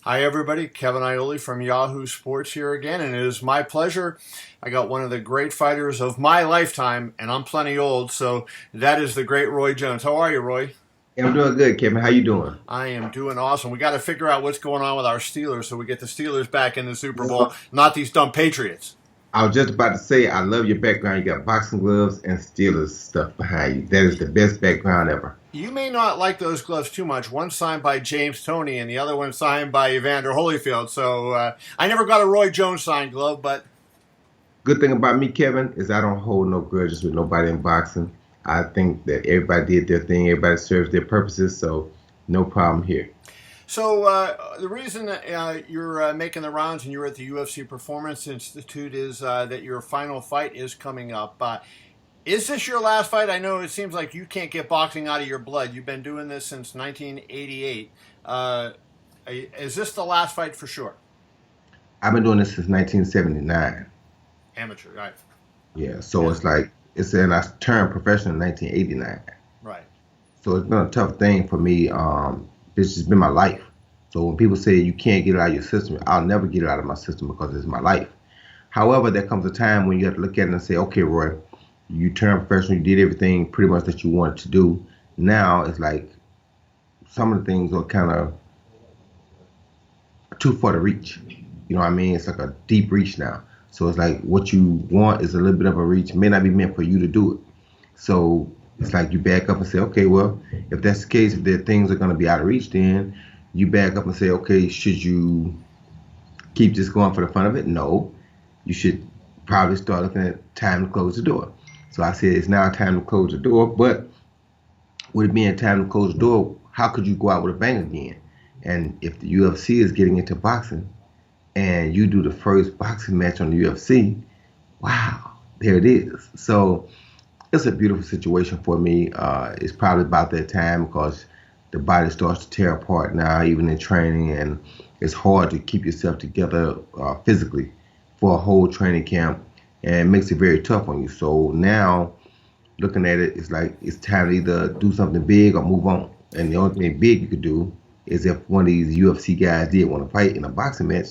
Hi, everybody. Kevin Ioli from Yahoo Sports here again, and it is my pleasure. I got one of the great fighters of my lifetime, and I'm plenty old, so that is the great Roy Jones. How are you, Roy? Hey, I'm doing good, Kevin. How you doing? I am doing awesome. We got to figure out what's going on with our Steelers so we get the Steelers back in the Super Bowl, Well, not these dumb Patriots. I was just about to say, I love your background. You got boxing gloves and Steelers stuff behind you. That is the best background ever. You may not like those gloves too much. One signed by James Toney and the other one signed by Evander Holyfield. So I never got a Roy Jones signed glove, but Good thing about me, Kevin, is I don't hold no grudges with nobody in boxing. I think that everybody did their thing. Everybody serves their purposes, so no problem here. So the reason you're making the rounds and you're at the UFC Performance Institute is that your final fight is coming up. Is this your last fight? I know it seems like you can't get boxing out of your blood. You've been doing this since 1988. Is this the last fight for sure? I've been doing this since 1979. Amateur, right? Yeah, so Yeah, it's like, it's and I turned professional in 1989. right. So it's been a tough thing for me. This has been my life. So when people say you can't get it out of your system, I'll never get it out of my system because it's my life. However, there comes a time when you have to look at it and say, okay, Roy, you turned professional, you did everything pretty much that you wanted to do. Now it's like some of the things are kind of too far to reach. You know what I mean? It's like a deep reach now. So it's like what you want is a little bit of a reach, may not be meant for you to do it. So it's like you back up and say, okay, well, if that's the case, if the things are going to be out of reach, then you back up and say, okay, should you keep just going for the fun of it? No, you should probably start looking at time to close the door. So I said it's now time to close the door, but with it being time to close the door, how could you go out with a bang again? And if the UFC is getting into boxing and you do the first boxing match on the UFC, wow, there it is. So it's a beautiful situation for me. It's probably about that time because the body starts to tear apart now, even in training, and it's hard to keep yourself together physically for a whole training camp, and it makes it very tough on you. So now, looking at it, it's like it's time to either do something big or move on. And the only thing big you could do is if one of these UFC guys did want to fight in a boxing match.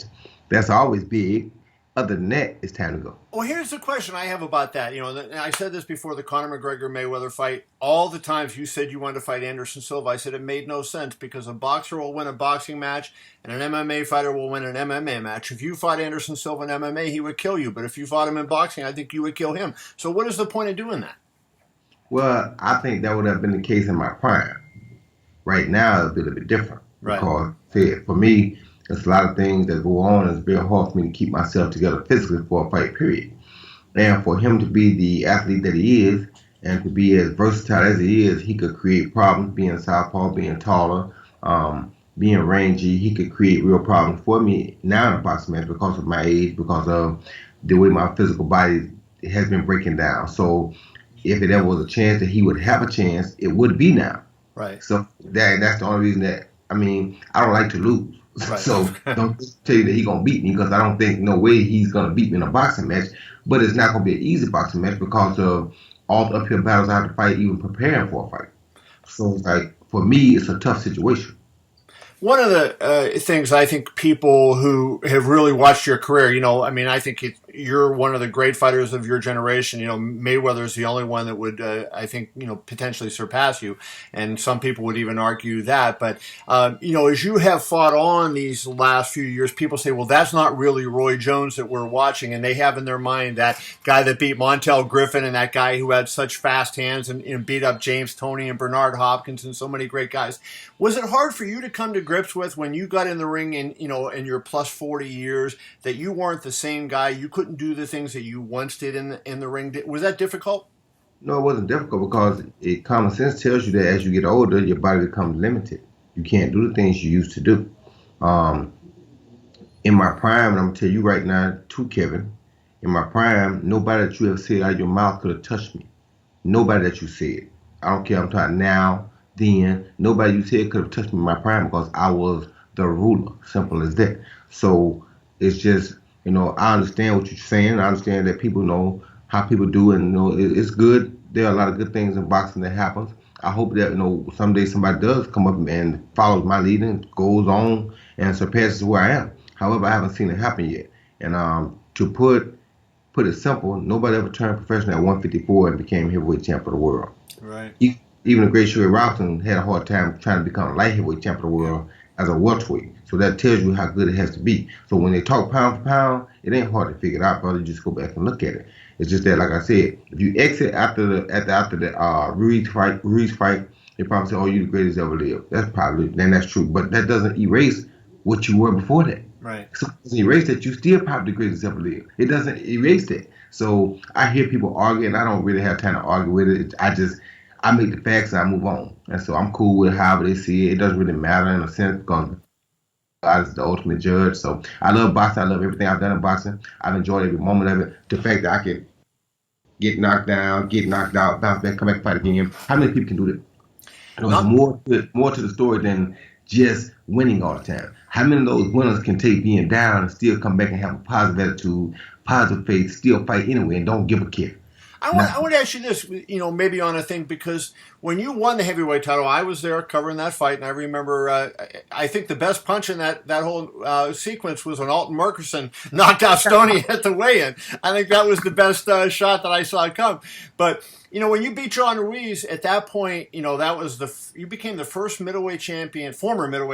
That's always big. Other than that, it's time to go. Well, here's the question I have about that. I said this before the Conor McGregor Mayweather fight. All the times you said you wanted to fight Anderson Silva, I said it made no sense because a boxer will win a boxing match and an MMA fighter will win an MMA match. If you fought Anderson Silva in MMA, he would kill you. But if you fought him in boxing, I think you would kill him. So what is the point of doing that? Well, I think that would have been the case in my prime. Right now, it's a little bit different Right. because for me, there's a lot of things that go on. It's very hard for me to keep myself together physically for a fight period. And for him to be the athlete that he is and to be as versatile as he is, he could create problems being southpaw, being taller, being rangy. He could create real problems for me now in a boxing match because of my age, because of the way my physical body has been breaking down. So if it ever was a chance that he would have a chance, it would be now. Right. So that's the only reason that I don't like to lose. Right. So don't tell you that he's gonna beat me because I don't think no way he's gonna beat me in a boxing match. But it's not gonna be an easy boxing match because of all the uphill battles I have to fight, even preparing for a fight. So it's like for me, it's a tough situation. One of the things I think people who have really watched your career, I think you're one of the great fighters of your generation. Mayweather is the only one that would, I think, potentially surpass you. And some people would even argue that. But, as you have fought on these last few years, people say, well, that's not really Roy Jones that we're watching. And they have in their mind that guy that beat Montel Griffin and that guy who had such fast hands and beat up James Toney and Bernard Hopkins and so many great guys. Was it hard for you to come to grips with when you got in the ring in your plus 40 years that you weren't the same guy? You couldn't do the things that you once did in the ring. Was that difficult? No, it wasn't difficult because common sense tells you that as you get older, your body becomes limited. You can't do the things you used to do. Um, in my prime, and I'm gonna tell you right now, too, Kevin. In my prime, nobody that you have said out of your mouth could have touched me. Nobody that you said. I don't care. I'm talking now, then. Nobody you said could have touched me in my prime because I was the ruler. Simple as that. So it's just, I understand what you're saying. I understand that people know how people do, and it's good. There are a lot of good things in boxing that happens. I hope that someday somebody does come up and follows my lead and goes on and surpasses where I am. However, I haven't seen it happen yet. And to put it simple, nobody ever turned professional at 154 and became heavyweight champ of the world. Right. Even the great Sugar Robinson had a hard time trying to become light heavyweight champ of the world as a welterweight. So that tells you how good it has to be. So when they talk pound for pound, it ain't hard to figure it out, brother. You just go back and look at it. It's just that, like I said, if you exit after the Ruiz fight, they probably say, "Oh, you the greatest ever lived." That's true, but that doesn't erase what you were before that. Right. So it doesn't erase that you still probably the greatest ever lived. It doesn't erase that. So I hear people arguing. I don't really have time to argue with it. I make the facts and I move on. And so I'm cool with however they see it. It doesn't really matter in a sense because God is the ultimate judge. So I love boxing. I love everything I've done in boxing. I've enjoyed every moment of it. The fact that I can get knocked down, get knocked out, bounce back, come back, fight again. How many people can do that? There's more to the story than just winning all the time. How many of those winners can take being down and still come back and have a positive attitude, positive faith, still fight anyway, and don't give a care? I want to ask you this, maybe on a thing, because when you won the heavyweight title, I was there covering that fight, and I remember, I think the best punch in that whole sequence was when Alton Murkerson knocked out Stoney at the weigh-in. I think that was the best shot that I saw come. But, when you beat John Ruiz, at that point, that was you became the first former middleweight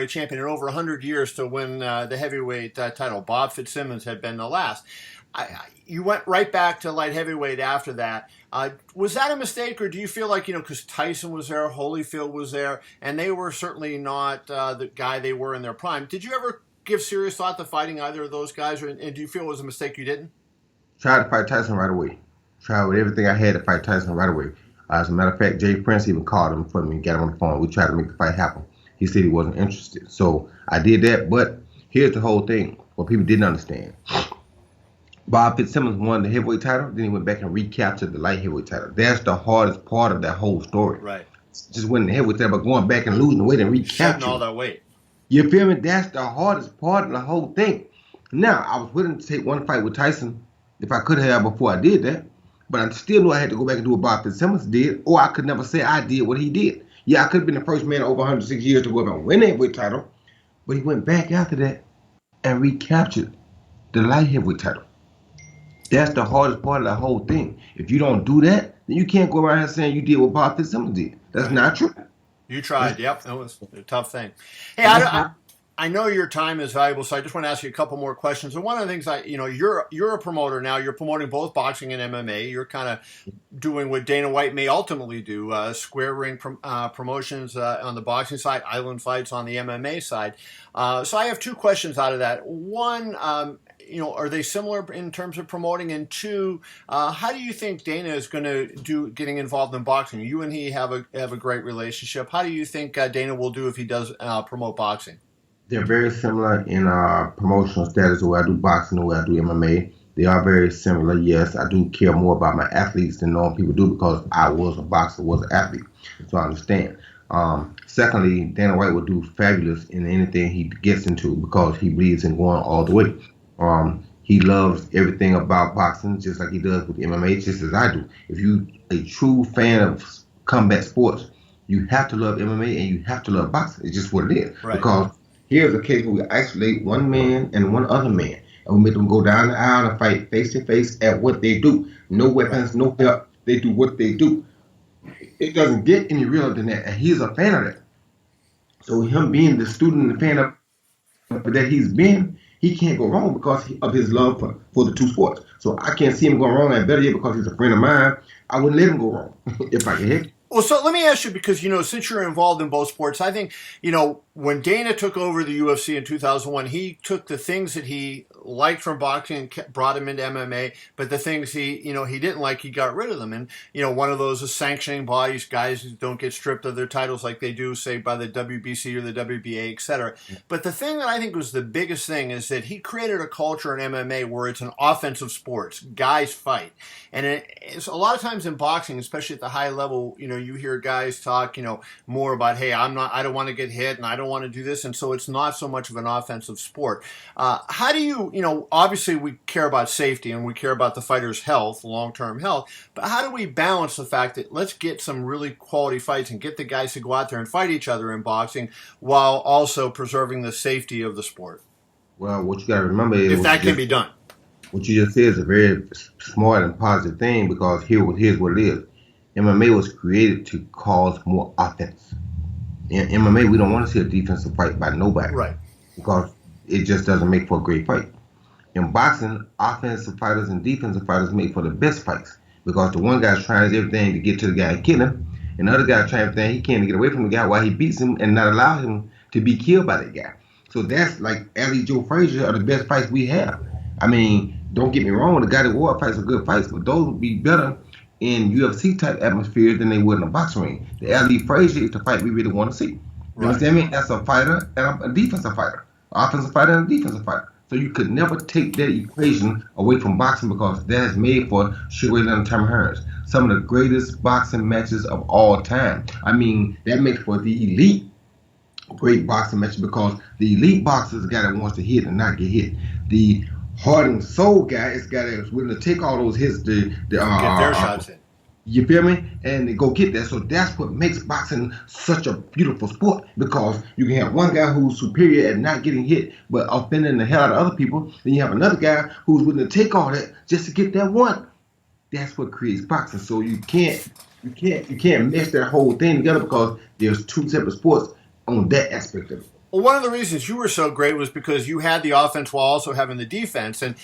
champion in over 100 years to win the heavyweight title. Bob Fitzsimmons had been the last. You went right back to light heavyweight after that. Was that a mistake, or do you feel like, because Tyson was there, Holyfield was there, and they were certainly not the guy they were in their prime? Did you ever give serious thought to fighting either of those guys, and do you feel it was a mistake you didn't? Tried to fight Tyson right away. Tried with everything I had to fight Tyson right away. As a matter of fact, Jay Prince even called him for me and got him on the phone. We tried to make the fight happen. He said he wasn't interested. So I did that, but here's the whole thing, what people didn't understand. Bob Fitzsimmons won the heavyweight title, then he went back and recaptured the light heavyweight title. That's the hardest part of that whole story. Right. Just winning the heavyweight title, but going back and losing the weight and recapturing all that weight. You feel me? That's the hardest part of the whole thing. Now, I was willing to take one fight with Tyson if I could have before I did that, but I still knew I had to go back and do what Bob Fitzsimmons did, or I could never say I did what he did. Yeah, I could have been the first man in over 106 years to go up and win the heavyweight title, but he went back after that and recaptured the light heavyweight title. That's the hardest part of the whole thing. If you don't do that, then you can't go around here saying you did what Bob Fitzsimmons did. That's not true. You tried. Yep. That was a tough thing. Hey, I know your time is valuable, so I just want to ask you a couple more questions. And one of the things you're a promoter now. You're promoting both boxing and MMA. You're kind of doing what Dana White may ultimately do, square ring promotions on the boxing side, island fights on the MMA side. So I have two questions out of that. One, are they similar in terms of promoting? And two, how do you think Dana is going to do getting involved in boxing? You and he have a great relationship. How do you think Dana will do if he does promote boxing? They're very similar in promotional status, the way I do boxing, the way I do MMA. They are very similar. Yes, I do care more about my athletes than normal people do because I was a boxer, was an athlete. So I understand. Secondly, Dana White will do fabulous in anything he gets into because he believes in going all the way. He loves everything about boxing just like he does with MMA, just as I do. If you're a true fan of combat sports, you have to love MMA and you have to love boxing. It's just what it is. Right. Because here's a case where we isolate one man and one other man, and we make them go down the aisle and fight face to face at what they do. No weapons, no help. They do what they do. It doesn't get any realer than that, and he's a fan of that. So him being the student and the fan of that he's been, he can't go wrong because of his love for the two sports. So I can't see him going wrong, and better yet, because he's a friend of mine, I wouldn't let him go wrong if I could hit. Well, so let me ask you, because, since you're involved in both sports, I think, when Dana took over the UFC in 2001, he took the things that he liked from boxing and brought him into MMA, but the things he didn't like, he got rid of them. And, one of those is sanctioning bodies, guys who don't get stripped of their titles like they do, say, by the WBC or the WBA, et cetera. But the thing that I think was the biggest thing is that he created a culture in MMA where it's an offensive sport. Guys fight. And it's a lot of times in boxing, especially at the high level, you hear guys talk, more about, hey, I don't want to get hit and I don't want to do this. And so it's not so much of an offensive sport. How do you, obviously we care about safety and we care about the fighter's health, long-term health, but how do we balance the fact that let's get some really quality fights and get the guys to go out there and fight each other in boxing while also preserving the safety of the sport? Well, what you got to remember is if that can be done. What you just said is a very smart and positive thing, because here's what it is. MMA was created to cause more offense. In MMA, we don't want to see a defensive fight by nobody. Right. Because it just doesn't make for a great fight. In boxing, offensive fighters and defensive fighters make for the best fights, because the one guy's trying everything to get to the guy and kill him, and the other guy's trying everything he can to get away from the guy while he beats him and not allow him to be killed by that guy. So that's like Ali Joe Frazier are the best fights we have. I mean, don't get me wrong, the guy that Ward fights are good fights, but those would be better in UFC type atmosphere than they would in a boxing ring. The Ali Frazier is the fight we really want to see. You understand me? That's a fighter and a defensive fighter. Offensive fighter and a defensive fighter. So you could never take that equation away from boxing, because that is made for Sugar Ray Leonard and Tommy Hearns. Some of the greatest boxing matches of all time. I mean, that makes for the elite great boxing match, because the elite boxer is the guy that wants to hit and not get hit. The heart and soul guy is the guy that's willing to take all those hits to get their shots in. You feel me? And they go get that. So that's what makes boxing such a beautiful sport, because you can have one guy who's superior at not getting hit but offending the hell out of other people. Then you have another guy who's willing to take all that just to get that one. That's what creates boxing. So you can't mesh that whole thing together, because there's two separate sports on that aspect of it. Well, one of the reasons you were so great was because you had the offense while also having the defense. And,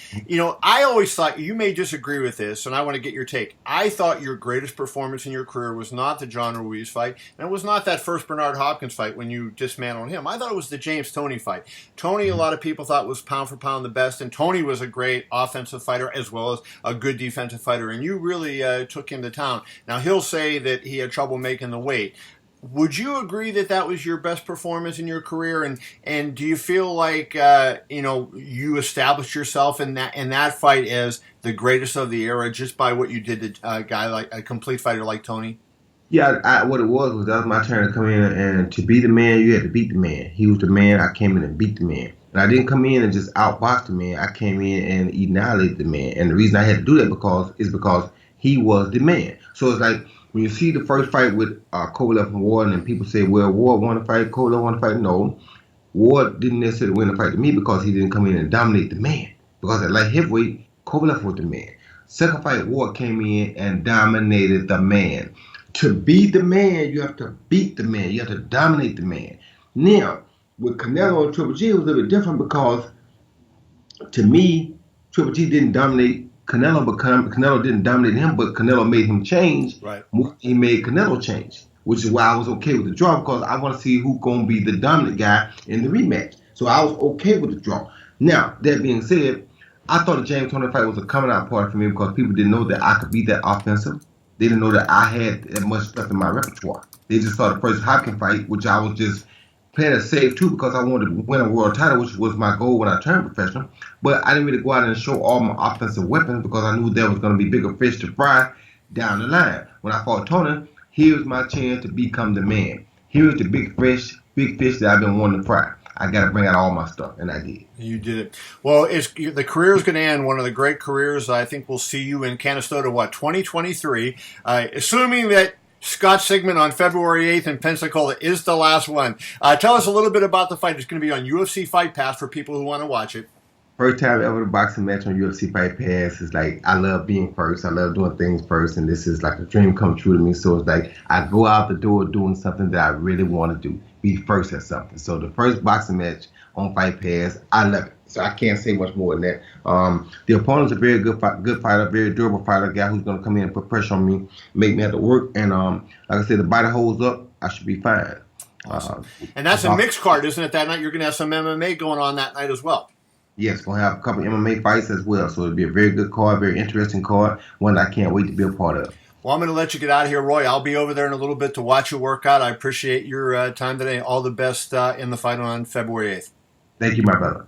I always thought, you may disagree with this, and I want to get your take. I thought your greatest performance in your career was not the John Ruiz fight, and it was not that first Bernard Hopkins fight when you dismantled him. I thought it was the James Toney fight. Toney, a lot of people thought, was pound for pound the best, and Toney was a great offensive fighter as well as a good defensive fighter, and you really took him to town. Now, he'll say that he had trouble making the weight. Would you agree that that was your best performance in your career? And do you feel like you established yourself in that fight as the greatest of the era just by what you did to a guy like a complete fighter like Toney? Yeah, what it was that was my turn to come in, and to be the man, you had to beat the man. He was the man. I came in and beat the man. And I didn't come in and just outbox the man. I came in and annihilated the man. And the reason I had to do that because he was the man. So it's like, when you see the first fight with Kovalev and Ward, and people say, well, Ward won the fight, Kovalev won the fight. No, Ward didn't necessarily win the fight to me because he didn't come in and dominate the man. Because at light heavyweight, Kovalev was the man. Second fight, Ward came in and dominated the man. To be the man, you have to beat the man. You have to dominate the man. Now, with Canelo and Triple G, it was a little bit different, because to me, Triple G didn't dominate Canelo, but Canelo didn't dominate him, but Canelo made him change. Right. He made Canelo change, which is why I was okay with the draw, because I want to see who's going to be the dominant guy in the rematch. So I was okay with the draw. Now, that being said, I thought the James Toney fight was a coming out party for me, because people didn't know that I could be that offensive. They didn't know that I had that much stuff in my repertoire. They just saw the first Hopkins fight, which I was just playing it safe too, because I wanted to win a world title, which was my goal when I turned professional. But I didn't really go out and show all my offensive weapons, because I knew there was going to be bigger fish to fry down the line. When I fought Toney, here's my chance to become the man. Here's the big fish that I've been wanting to fry. I got to bring out all my stuff, and I did. You did it. Well, the career is going to end, one of the great careers. I think we'll see you in Canastota, 2023, assuming that Scott Sigmon on February 8th in Pensacola is the last one. Tell us a little bit about the fight. It's going to be on UFC Fight Pass for people who want to watch it. First time ever a boxing match on UFC Fight Pass. Is like, I love being first. I love doing things first, and this is like a dream come true to me. So it's like I go out the door doing something that I really want to do, be first at something. So the first boxing match on Fight Pass, I love it. So I can't say much more than that. The opponent's a very good fighter, very durable fighter, guy who's going to come in and put pressure on me, make me have to work. And like I said, the body holds up, I should be fine. Awesome. And that's a mixed card, isn't it? That night you're going to have some MMA going on that night as well. Yes, going to have a couple MMA fights as well. So it'll be a very good card, very interesting card, one that I can't wait to be a part of. Well, I'm going to let you get out of here, Roy. I'll be over there in a little bit to watch you work out. I appreciate your time today. All the best in the fight on February 8th. Thank you, my brother.